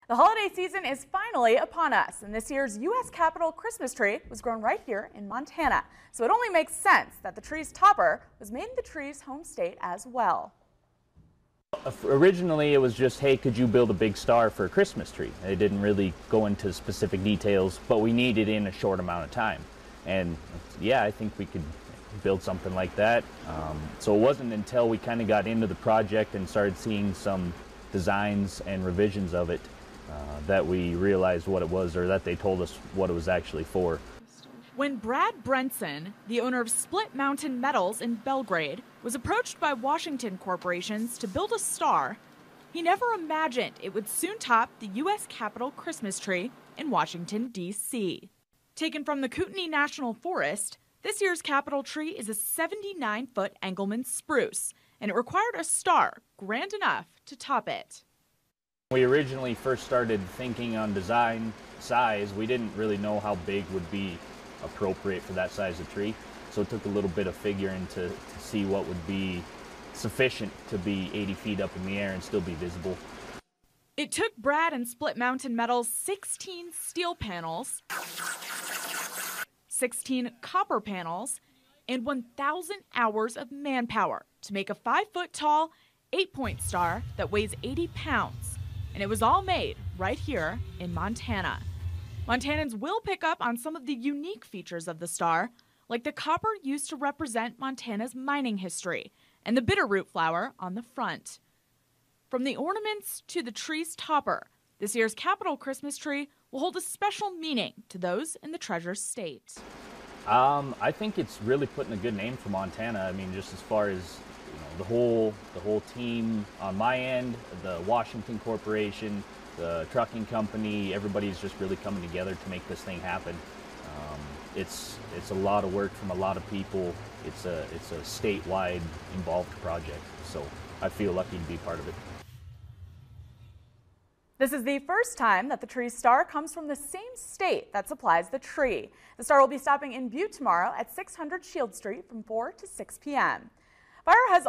The holiday season is finally upon us, and this year's U.S. Capitol Christmas tree was grown right here in Montana. So it only makes sense that the tree's topper was made in the tree's home state as well. Originally, it was just, hey, could you build a big star for a Christmas tree? It didn't really go into specific details, but we needed it in a short amount of time. And yeah, I think we could build something like that. So it wasn't until we kind of got into the project and started seeing some designs and revisions of it that we realized what it was, or that they told us what it was actually for. When Brad Brenson, the owner of Split Mountain Metals in Belgrade, was approached by Washington corporations to build a star, he never imagined it would soon top the U.S. Capitol Christmas tree in Washington, D.C. Taken from the Kootenai National Forest, this year's Capitol tree is a 79-foot Engelmann spruce, and it required a star grand enough to top it. When we originally first started thinking on design size, we didn't really know how big would be appropriate for that size of tree. So it took a little bit of figuring to see what would be sufficient to be 80 feet up in the air and still be visible. It took Brad and Split Mountain Metals 16 steel panels, 16 copper panels, and 1,000 hours of manpower to make a 5-foot tall, 8-point star that weighs 80 pounds. And it was all made right here in Montana. Montanans will pick up on some of the unique features of the star, like the copper used to represent Montana's mining history and the bitterroot flower on the front. From the ornaments to the tree's topper, this year's Capitol Christmas tree will hold a special meaning to those in the Treasure State. I think it's really putting a good name for Montana. I mean, just as far as the whole team on my end, the Washington Corporation, the trucking company, everybody's just really coming together to make this thing happen. It's a lot of work from a lot of people. It's a statewide involved project, so I feel lucky to be part of it. This is the first time that the tree's star comes from the same state that supplies the tree. The star will be stopping in Butte tomorrow at 600 Shield Street from 4 to 6 p.m. Fire has